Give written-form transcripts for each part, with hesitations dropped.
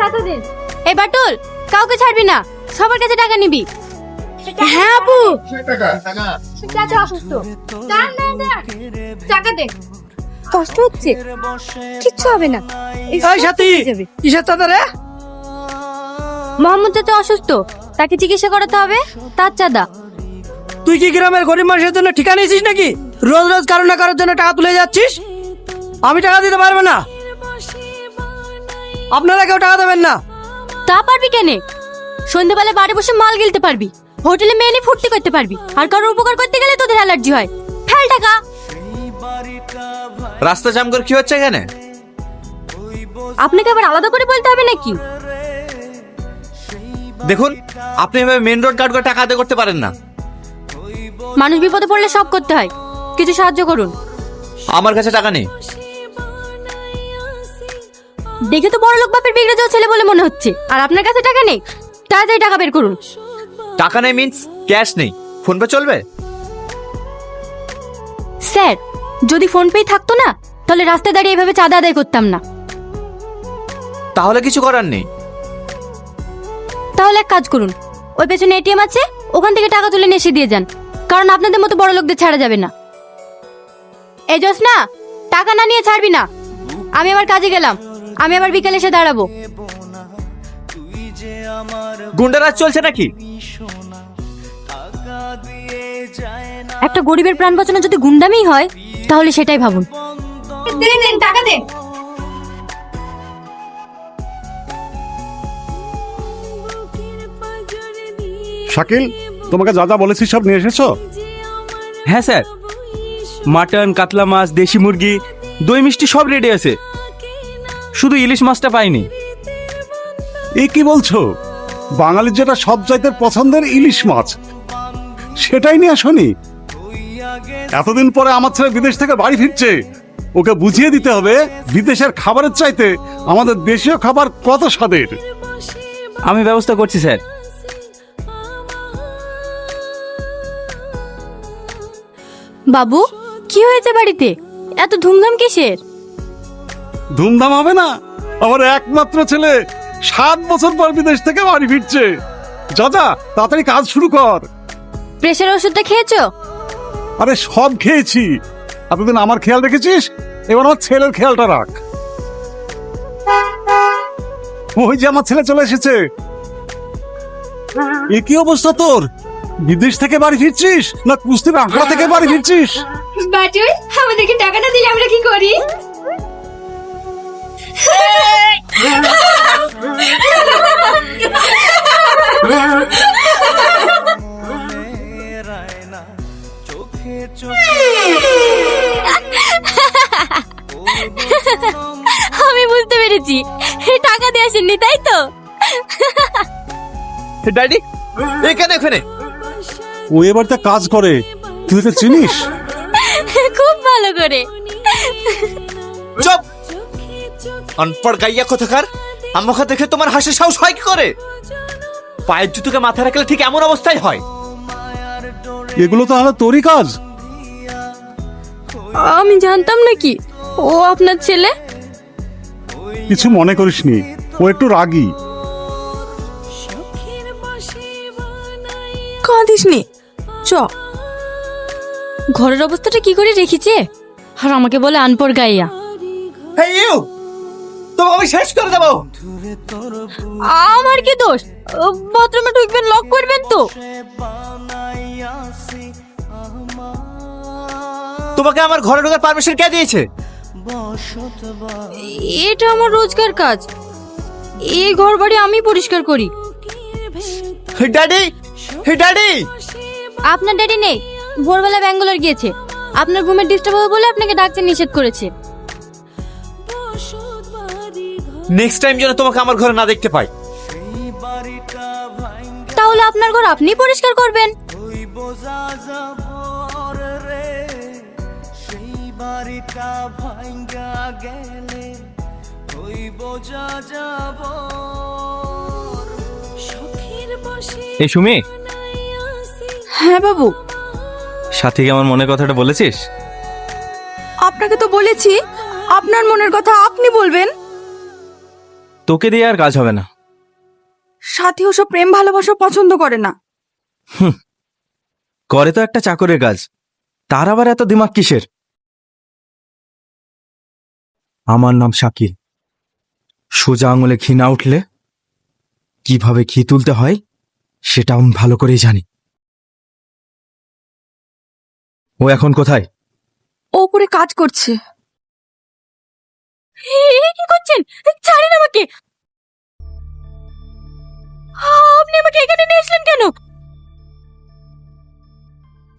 টাকা দে। এই বাটুল, কাউকে ছাড়বি না, সবার কাছে টাকা নিবি। হ্যাঁ আপু। চাচা অসুস্থ, টাকা দে। কষ্ট হচ্ছে, কিচ্ছু হবে না। এই সাথী, কিসের চাঁদা রে? মোহাম্মদ চাচা অসুস্থ, তাকে চিকিৎসা করাতে হবে, তার চাঁদা। তুই কি গ্রামের গরিব মানুষের জন্য ঠিকা নিয়েছিস নাকি? রোজ রোজ কারো না কারোর জন্য টাকা তুলে যাচ্ছিস। আমি টাকা দিতে পারবো না, আপনারা কেউ টাকা দেবেন না। তা পারবি কেনে? সন্ধ্যাবেলা বাড়ি বসে মাল গিলতে পারবি, হোটেলে মেয়ে নিয়ে ফুর্তি করতে পারবি, আর কারোর উপকার করতে গেলে তোদের অ্যালার্জি হয়। ফেল টাকা। রাস্তা জাম করে কি হচ্ছে এখানে? আপনাকে আবার আলাদা করে বলতে হবে নাকি? দেখুন, আপনি এভাবে মেন রোড গার্ড করে টাকা আদায় করতে পারেন না। মানুষ বিপদে পড়লে সব করতে হয়, কিছু সাহায্য করুন। আমার কাছে টাকা নেই। দেখে তো বড় লোক বাপের বিগড়ে যাওয়া ছেলে বলে মনে হচ্ছে, আর আপনার কাছে টাকা নেই। তাড়াতাড়ি টাকা বের করুন। টাকা নেই মিন্স ক্যাশ নেই, ফোন পে চলবে? স্যার, যদি ফোন পে থাকতো না, তাহলে রাস্তায় দাঁড়িয়ে এভাবে চাঁদা আদায় করতাম না। তাহলে কিছু করার নেই। তাহলে এক কাজ করুন, ওই পেছনে এটিএম আছে, ওখান থেকে টাকা তুলে নিয়ে এসে দিয়ে যান, কারণ আপনাদের মতো বড় লোকদের ছাড়া যাবে না। এই জোসনা, টাকা না নিয়ে ছাড়বি না। আমি আবার কাজে গেলাম, আমি আবার বিকেলে এসে দাঁড়াবো। গুন্ডারাজ চলছে নাকি? একটা গরিবের প্রাণ বাঁচানো যদি গুন্ডামি হয়, তাহলে সেটাই ভাবুন। দেন টাকা দেন। শাকিল, তোমাকে যা যা বলেছি সব নিয়ে এসেছো? হ্যাঁ স্যার, মাটন, কাতলা মাছ, দেশি মুরগি, দই মিষ্টি সব রেডি আছে, শুধু ইলিশ মাছটা পাইনি। এই কি বলছো? বাঙালির যেটা সব চাইতে পছন্দের ইলিশ মাছ, সেটাই নিয়ে আসোনি? এতদিন পরে আমার ছেলে বিদেশ থেকে বাড়ি ফিরছে, ওকে বুঝিয়ে দিতে হবে বিদেশের খাবারের চাইতে আমাদের দেশীয় খাবার কত স্বাদের। আমি ব্যবস্থা করছি স্যার। বাবু, কি হয়েছে বাড়িতে? এত ধুমধাম কিসের? ধুমধাম হবে না? আমার একমাত্র ছেলে 7 বছর পর বিদেশ থেকে বাড়ি ফিরছে। যা যা, তাড়াতাড়ি কাজ শুরু কর। প্রেশার ওষুধটা খেয়েছো? আরে সব খেয়েছি। এতদিন আমার খেয়াল রেখেছিস, এবার আমার ছেলের খেয়ালটা রাখ। ওই যে আমার ছেলে চলে এসেছে। এ কি অবস্থা তোর? বিদেশ থেকে বাড়ি ফিরছিস না কুস্তির আখড়া থেকে বাড়ি ফিরছিস? বাটুল, আমাদেরকে টাকা না দিলে আমরা কি করি? আমি বুঝতে পেরেছি, টাকা দিয়ে আসেননি, তাই তো? ড্যাডি এখানে এখানে। ও এবার তা কাজ করে, তুই তো চিনিস? খুব ভালো করে। চুপ! অনপড় গাইয়া কোথাকার! আমাকে দেখে তোমার হাসির সাহস হয় কি করে? পায়ের জুতোকে মাথায় রাখলে ঠিক এমন অবস্থায় হয়। এগুলো তাহলে তোরই কাজ? আমি জানতাম নাকি ও আপনার ছেলে? কিছু মনে করিসনি, ও একটু রাগী। কাঁদিসনি, চ। ঘরের অবস্থাটা কি করে রেখেছে, আর আমাকে বলে আনপড় গাইয়া। হেই ইউ, তোমাকে আমি শেষ করে দেবো। আমার কি দোষ? বাথরুমে ঢুকবেন, লক করবেন তো? তোমাকে আমার ঘরে ঢোকার পারমিশন কে দিয়েছে? এটা আমার রোজকার কাজ, এই ঘর বাড়ি আমি পরিষ্কার করি। ড্যাডি, হে ড্যাডি! আপনার ড্যাডি নেই, ভোরবেলা ব্যাঙ্গালোর গিয়েছে। আপনার ঘুমের ডিস্টার্ব হবে বলে আপনাকে ডাকতে নিষেধ করেছে। নেক্সট টাইম যেন তোমাকে আমার ঘরে না দেখতে পাই। তাহলে আপনার ঘর আপনিই পরিষ্কার করবেন। এই সুমি। হ্যাঁ বাবু। সাথীকে আমার মনের কথাটা বলেছিস? আপনাকে তো বলেছি, আপনার মনের কথা আপনি বলবেন। তোকে দিয়ে আর কাজ হবে না। সাথী ওসব প্রেম ভালোবাসা পছন্দ করে না। করে তো একটা চাকরের কাজ, তার আবার এত দিমাগ কিসের? আমার নাম শাকিল। সোজা আঙুলে ঘি না উঠলে কিভাবে ঘি তুলতে হয় সেটা আমি ভালো করেই জানি। ও এখন কোথায়? ও উপরে কাজ করছে। কি করছেন? ছাড়েন আমাকে। আপনি আমাকে এখানে নিয়ে আসলেন কেন?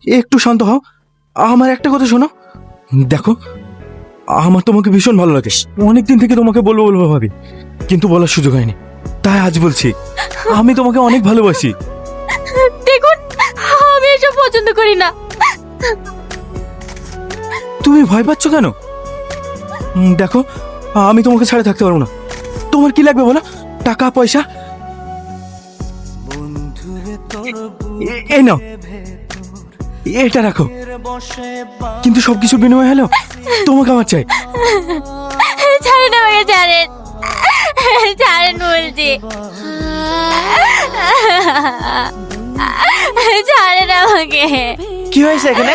একটু শান্ত হও, আমার একটা কথা শোনো। দেখো, আমার তোমাকে ভীষণ ভালো লাগে, অনেকদিন থেকে তোমাকে বলবো বলবো ভাবি, কিন্তু বলার সুযোগ হয়নি, তাই আজ বলছি। আমি তোমাকে অনেক ভালোবাসি। দেখুন, আমি এসব পছন্দ করি না। তুমি ভয় পাচ্ছ কেন? দেখো, আমি তোমাকে ছাড়ে থাকতে পারবো না। তোমার কি লাগবে বলো? টাকা পয়সা? এই নাও, এটা রাখো, কিন্তু সবকিছুর বিনিময় হলো তোমাকে আমার চাই। ছাড়েন আমাকে, ছাড়েন, ছাড়েন বলছি। ছাড়েন আমাকে। কি হয়েছে এখানে?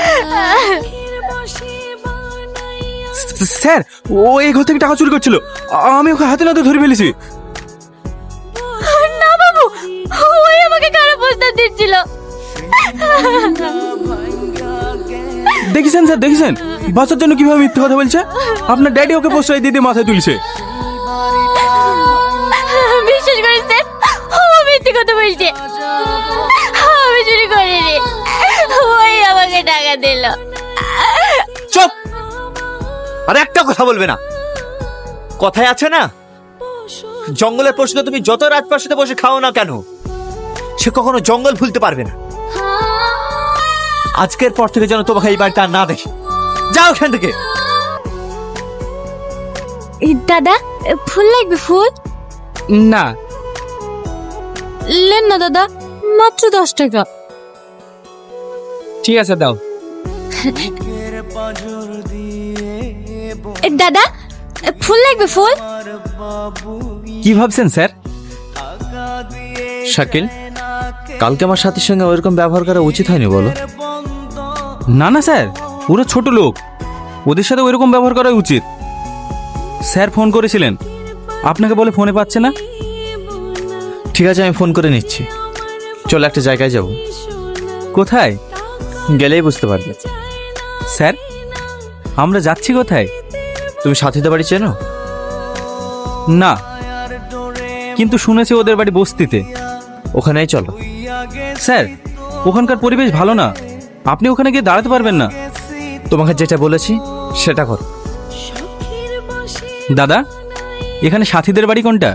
স্যার, ও এই ঘর থেকে টাকা চুরি করছিল, আমি ওকে হাতে নাতে ধরে ফেলেছি। না বাবু, ওই আমাকে খারাপ প্রস্তাব দিচ্ছিল। দেখেছেন স্যার, দেখেছেন বাঁচার জন্য কিভাবে মিথ্যে কথা বলছে? আপনার ড্যাডি ওকে প্রশ্রয় দিয়ে দিয়ে মাথায় তুলছে। বিশ্বাস করেন স্যার, ও মিথ্যে কথা বলছে। আমি চুরি করিনি, ওই আমাকে টাকা দিল। চুপ! আর একটা কথা বলবে না। কথায় আছে না, জঙ্গলের প্রশ্ন তুমি যত রাজপ্রাসাদে বসে খাও না কেন, সে কখনো জঙ্গল ভুলতে পারবে না। আজকের পর থেকে যেন তোমাকে এই বাড়িতে আর না দেখি। যাও এখান থেকে। দাদা, ফুল লাগবে? ফুল না, লেন না দাদা, মাত্র 10 টাকা। ঠিক আছে, দাও। দাদা, ফুল লাগবে? ফুল কি ভাবছেন স্যার? শাকিল, কালকে আমার সাথীর সঙ্গে ওইরকম ব্যবহার করা উচিত হয়নি বলো? না না স্যার, ওরা ছোট লোক, ওদের সাথে ওইরকম ব্যবহার করা উচিত। স্যার ফোন করেছিলেন, আপনাকে বলে ফোনে পাচ্ছে না। ঠিক আছে, আমি ফোন করে নিচ্ছি। চলো একটা জায়গায় যাব। কোথায়? গেলেই বুঝতে পারবে। স্যার, আমরা যাচ্ছি কোথায়? তুমি সাথীদের বাড়ি চেনো? না, কিন্তু শুনেছি ওদের বাড়ি বস্তিতে। ওখানেই চলো। স্যার, ওখানকার পরিবেশ ভালো না, আপনি ওখানে গিয়ে দাঁড়াতে পারবেন না। তোমাকে যেটা বলেছি সেটা করো। দাদা, এখানে সাথীদের বাড়ি কোনটা?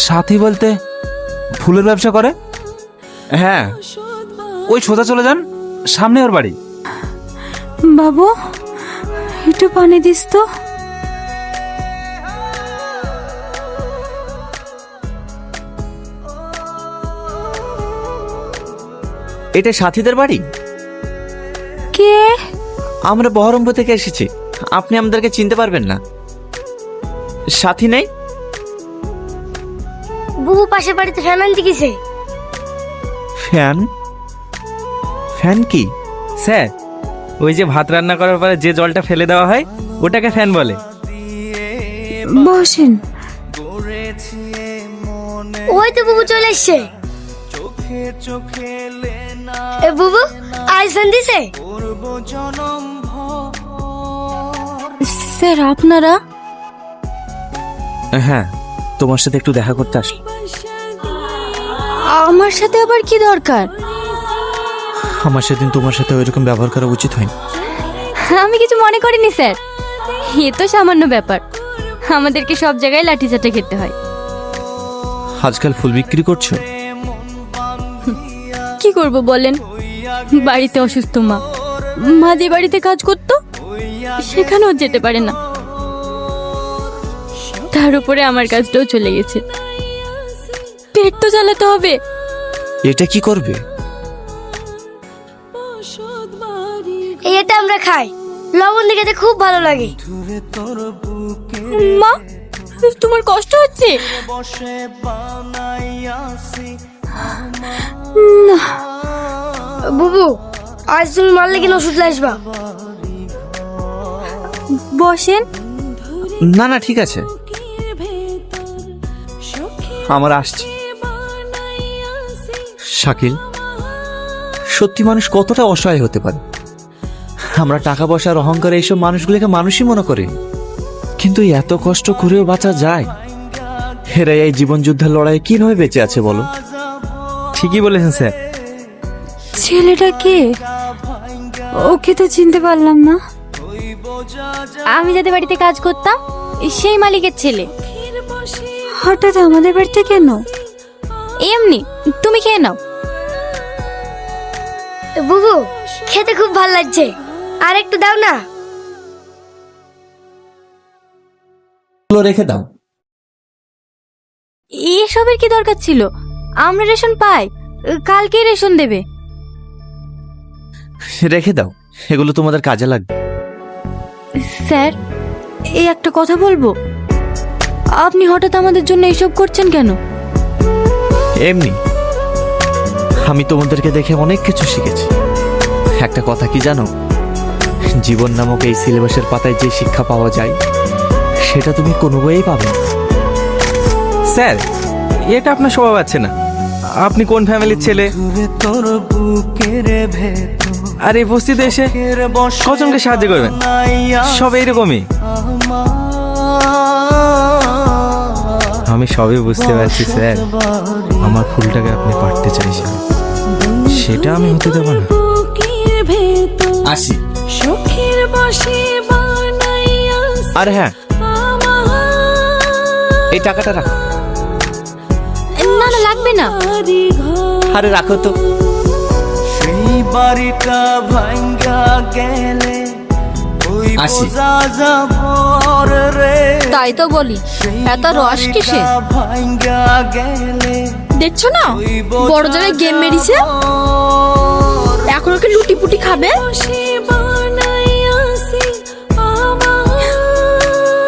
সাথী বলতে ফুলের ব্যবসা করে? হ্যাঁ, ওই সোজা চলে যান, সামনে ওর বাড়ি। বাবু, একটু পানি দিস তো। এটা সাথীদের বাড়ি? কে? আমরা বহরমপুর থেকে এসেছি, আপনি আমাদেরকে চিনতে পারবেন না। সাথী নেই? বুবু পাশের বাড়িতে ফ্যান আনতে গেছে। ফ্যান? ফ্যান কি? স্যার, ওই যে ভাত রান্না করার পরে যে জলটা ফেলে দেওয়া হয় ওটাকে ফ্যান বলে। বসেন। ওই তো বুবু চলে এসছে। এ বুবু, আজ ফ্যান দিছে? স্যার, আপনারা? হ্যাঁ, তোমার সাথে একটু দেখা করতে আসলাম। আমার সাথে আবার কি দরকার? আমার সেদিন তোমার সাথে ওইরকম ব্যবহার করা উচিত হয়নি। আমি কিছু মনে করিনি স্যার, এ তো সামান্য ব্যাপার। আমাদেরকে সব জায়গায় লাঠিচাটা খেতে হয়। আজকাল ফুল বিক্রি করছো? কি করব বলেন, বাড়িতে অসুস্থ মা, মা যে বাড়িতে কাজ করতো সেখানেও যেতে পারে না, তার উপরে আমার কাজটাও চলে গেছে। পেট তো চালাতে হবে। এটা কি করবে? এটা আমরা খাই, লবণ দেখে খুব ভালো লাগে। মা, তোমার কষ্ট হচ্ছে? না, বুবু আজ তুমি মারলে কেন ওষুধ আসবা? বসেন। না না ঠিক আছে, আমার আসছি। শাকিল, সত্যি মানুষ কতটা অসহায় হতে পারে। আমরা টাকা পয়সার অহংকারে এইসব মানুষগুলোকে মানুষই মনে করি, কিন্তু এত কষ্ট করেও বাঁচা যায়? এরা এই জীবন যুদ্ধের লড়াই কিভাবে বেঁচে আছে বলো? ঠিকই বলেছেন স্যার। ছেলেটা কে? ওকে তো চিনতে পারলাম না। আমি যাদের বাড়িতে কাজ করতাম সেই মালিকের ছেলে। হঠাৎ আমাদের বাড়িতে কেন? এমনি, তুমি খেয়ে নাও। বুবু খেতে খুব ভালো লাগছে, আর একটু দাও না। রেখে দাও। এসবের কি দরকার ছিল? আমরা রেশন পাই, কালকে রেশন দেবে। রেখে দাও, এগুলো তোমাদের কাজে লাগবে। স্যার, এই একটা কথা বলবো, আপনি হঠাৎ আমাদের জন্য এসব করছেন কেন? এমনি, আমি তোমাদেরকে দেখে অনেক কিছু শিখেছি। একটা কথা কি জানো, জীবন নামক এই সিলেবাসের পাতায় যে শিক্ষা পাওয়া যায় সেটা তুমি কোনো বইয়েই পাবে না। স্যার, এটা আপনার স্বভাব আছে না। আপনি কোন ফ্যামিলির ছেলে? আর এই বস্তিতে এসে কজনকে সাহায্য করবেন? সব এইরকমই। আমি সবই বুঝতে পারছি স্যার, আমার ফুলটাকে আপনি পাড়তে চাইছেন, সেটা আমি হতে দেব না। আসি। আর হ্যাঁ, এই টাকাটা রাখো। না না, লাগবে না। আরে রাখো তো। সেই বাড়িটা ভাঙ্গা গেলে আসি। তাই তো বলি, এত রস কিসে? ভাঙ্গা গেলে দেখছো না বড় জায়গায় গেম মেরিছে, এখন ওকে লুটি পুটি খাবে।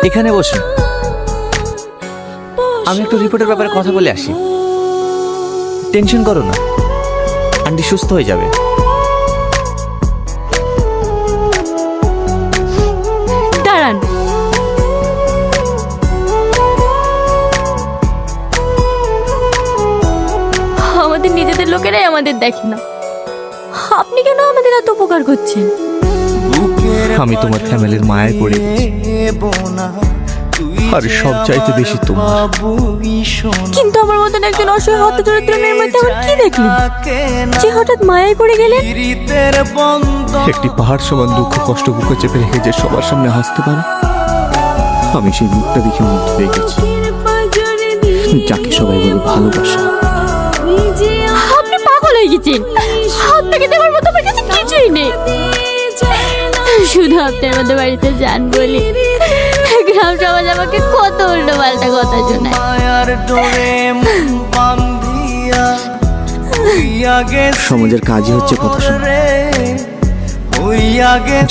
এখানে বসুন, আমি একটু রিপোর্টের ব্যাপারে কথা বলে আসি। টেনশন করো না, আন্টি সুস্থ হয়ে যাবে। দাঁড়ান, আমাদের নিজেদের লোকেরাই আমাদের দেখে না, আপনি কেন আমাদের এত উপকার করছেন? আমি তোমার ফ্যামিলির মায়ায় পড়ে গেছি, আর সব চাইতে বেশি তোমার। কিন্তু আমার মতন একজন অসহায় হতদরিদ্র মেয়ের মধ্যে আবার কি দেখলেন যে হঠাৎ মায়ায় পড়ে গেলেন? একটি পাহাড় সমান দুঃখ কষ্ট বুকে চেপে রেখে যে সবার সামনে হাসতে পারে, আমি সেই মুখটা দেখে মুগ্ধ হয়ে গেছি, যাকে সবাই বলে ভালোবাসা। আপনি পাগল হয়ে গেছেন, আপনাকে দেওয়ার মতো আমার কাছে কিছুই নেই। শুধু আপনি আমাদের বাড়িতে যান বলে গ্রাম সমাজ আমাকে কত উল্টো পাল্টা কথা শোনায়। সমাজের কাজই হচ্ছে কথা শোনা।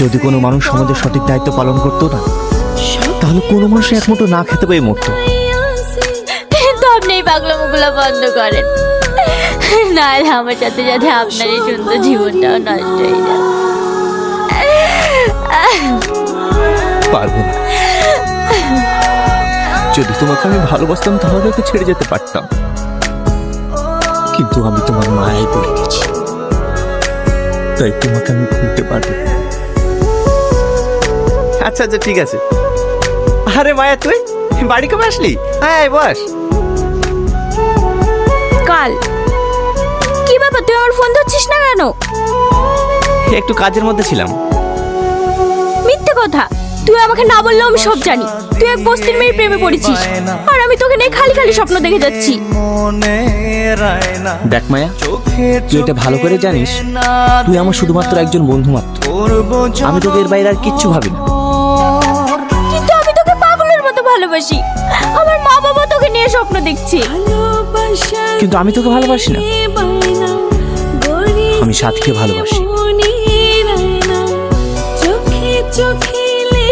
যদি কোনো মানুষ সমাজের সঠিক দায়িত্ব পালন করতো না, তাহলে কোনো মানুষ এক মুঠো না খেতে পেয়ে মরতো। কিন্তু আপনি এই পাগলামোগুলো বন্ধ করেন, নাহলে আমার সাথে সাথে আপনার এই সুন্দর জীবনটাও নষ্ট হয়ে যাবে। পারবো না। যদি তোমাকে আমি ভালোবাসতাম তাহলে তো ছেড়ে যেতে পারতাম, কিন্তু আমি তোমার মায়ায় পড়ে গেছি, তাই তোমাকে আমি ভুলতে পারবো না। আচ্ছা আচ্ছা ঠিক আছে। আরে মায়া, তুই বাড়ি কবে আসলি? হ্যাঁ বস। কাল। কি ব্যাপার, তুই আমার ফোন ধরছিস না কেন? একটু কাজের মধ্যে ছিলাম। মিথ্যে কথা, তুই আমাকে না বললেও আমি সব জানি। তুই এক বস্তির মেয়ের প্রেমে পড়েছিস, আর আমি তোকে নিয়ে খালি খালি স্বপ্ন দেখে যাচ্ছি। দেখ মায়া, তুই এটা ভালো করে জানিস তুই আমার শুধুমাত্র একজন বন্ধু মাত্র। আমি তোকে এর বাইরে আর কিচ্ছু ভাবি না। কিন্তু আমি তোকে পাগলের মতো ভালোবাসি, আমার মা বাবা তোকে নিয়ে স্বপ্ন দেখছে। কিন্তু আমি তোকে ভালোবাসি না, আমি সাথীকে ভালোবাসি।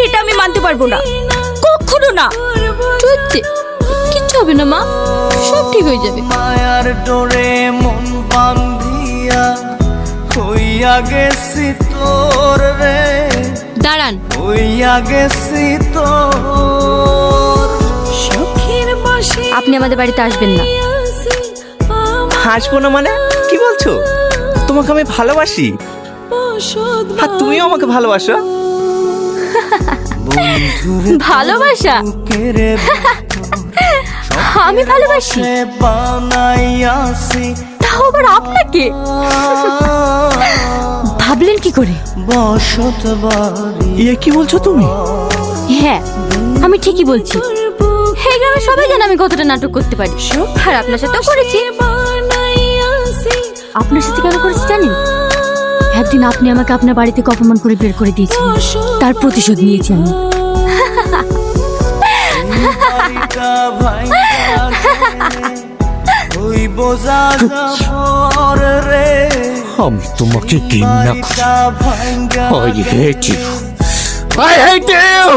এটা আমি মানতে পারবো না, কখনো না। কষ্ট হচ্ছে? কিচ্ছু হবে না মা, সব ঠিক হয়ে যাবে। মায়ার ডোরে মন বান্ধিয়া হইয়া গেছি তোর রে, দাঁড়ান, হইয়া গেছি তোর। সখীর বাসি আপনি আমাদের বাড়িতে আসবেন না। হাসবো না মানে কি বলছো? তোমাকে আমি ভালোবাসি, আর তুমিও আমাকে ভালোবাসো। ভালোবাসা? আমি ভালোবাসি? বানাইয়াছি তাও আবার আপনাকে? ভাবলেন কি করে? বসত বাড়ি। ইয়ে কি বলছো তুমি? হ্যাঁ, আমি ঠিকই বলছি। এই গ্রামে সবাই জানে আমি কতটা নাটক করতে পারি, আর আপনার সাথেও করেছি। আপনার সাথে কেন করেছি জানেন? একদিন আপনি আমাকে আপনার বাড়ি থেকে অপমান করে বের করে দিয়েছিলেন, তার প্রতিশোধ নিয়েছি আমি। বাড়িটা ভাইয়া ওই বোঝা যাবর রে, আমি তোমাকে ঘৃণা করি। বাড়িটা ভাঙ্গা I hate you. I hate you.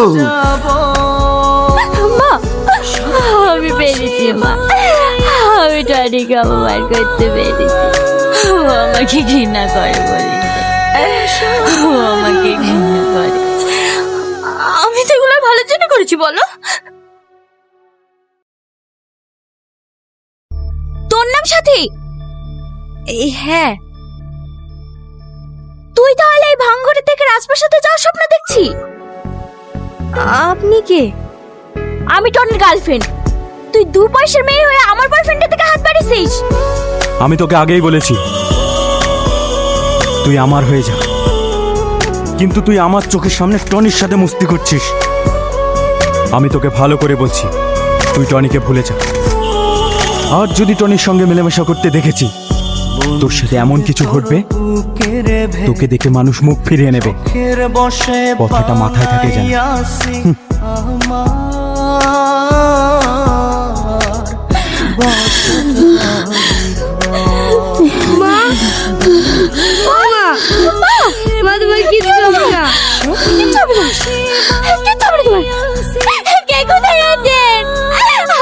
মা, আমি পেরেছি মা, আমি টনিকে অপমান করতে পেরেছি। ও আমাকে ঘৃণা করে বলে, ও আমাকে ঘৃণা করে। আমি তো এগুলো ভালোর জন্য করেছি বলো। তোর নাম সাথী? এই হ্যাঁ। তুই তাহলে এই ভাঙ্গরে থেকে রাজপ্রাসাদে যাওয়ার স্বপ্ন দেখছি? আপনি কে? আমি টনির গার্লফ্রেন্ড। তুই দু পয়সার মেয়ে হয়ে আমার বয়ফ্রেন্ডের থেকে হাত বাড়িয়েছিস। আমি তোকে আগেই বলেছি তুই আমার হয়ে যা, কিন্তু তুই আমার চোখের সামনে টনির সাথে মস্তি করছিস। আমি তোকে ভালো করে বলছি, তুই টনিকে ভুলে যা। আর যদি টনির সঙ্গে মেলামেশা করতে দেখেছি, তোর সাথে এমন কিছু ঘটবে তোকে দেখে মানুষ মুখ ফিরিয়ে নেবে। বসে কথাটা মাথায় থাকে যেন। বানাইয়াছি আমার মা তোমার কিছু হবে না। কিচ্ছু হবে না, কিচ্ছু হবে না তোমার। কে কোথায় আছেন?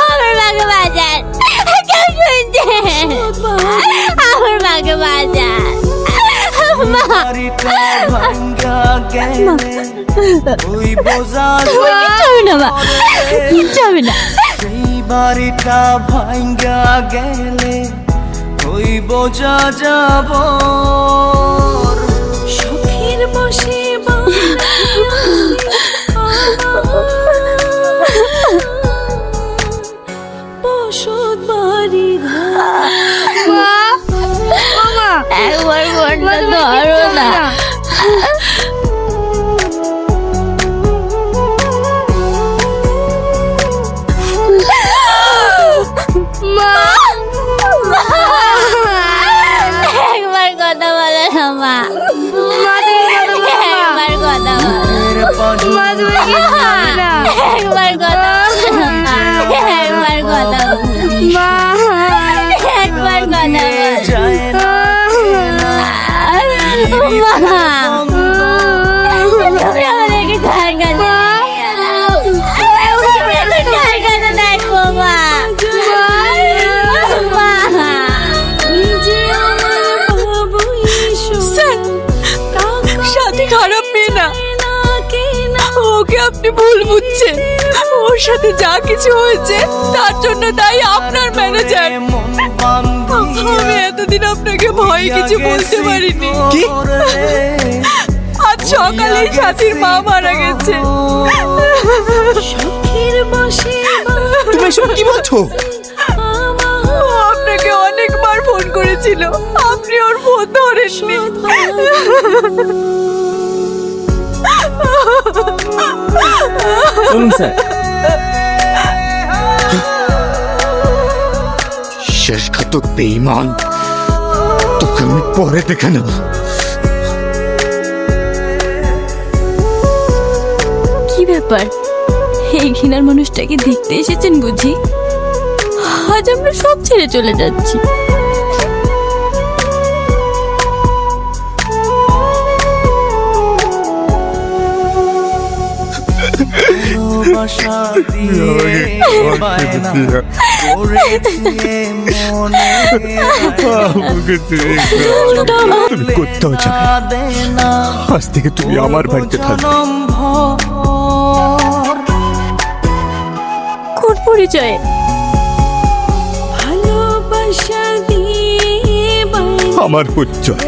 আমার মাকে বাজার, কেউ শুনছেন? আমার মাকে বাজার। মা, বাড়িটা ভাঙ্গা গেলে ওই বোঝা কিচ্ছু হবে না মা, কিচ্ছু হবে না। সেই বাড়িটা ভাঙ্গা গেলে ওই বোঝা যাব। সখীর বসে বসত বাড়ি একবার ফোনটা ধরো না। একবার কথা বলো না মা, একবার কথা বলো, একবার কথা বলো না, একবার কথা বলো, একবার কথা বলো। মা, তুমি আমাদেরকে কার কাছে কার কাছে দেখবো মা? সাথী খারাপ মেয়ে না, ওকে আপনি ভুল বুঝছেন। ওর সাথে যা কিছু হয়েছে তার জন্য দায়ী আপনার ম্যানেজার। আমি এতদিন আপনাকে ভয় কিছু বলতে পারিনি। কি? আজ সকালে সাথীর মা মারা গেছে। তুমি এসব কি বলছো? ও আপনাকে অনেকবার ফোন করেছিল, আপনি ওর ফোন ধরেননি। শেষঘাতক বেঈমান, তোকে আমি পরে দেখে নেব। কি ব্যাপার, এই ঘৃণার মানুষটাকে দেখতে এসেছেন বুঝি? আজ আমরা সব ছেড়ে চলে যাচ্ছি। ভালোবাসা দিয়ে বায়না করেছে মনে তুমি কোথাও যাবে না। আজ থেকে তুমি আমার বাড়িতে থাকবে। কোন পরিচয়ে? ভালোবাসা দিয়ে আমার পরিচয়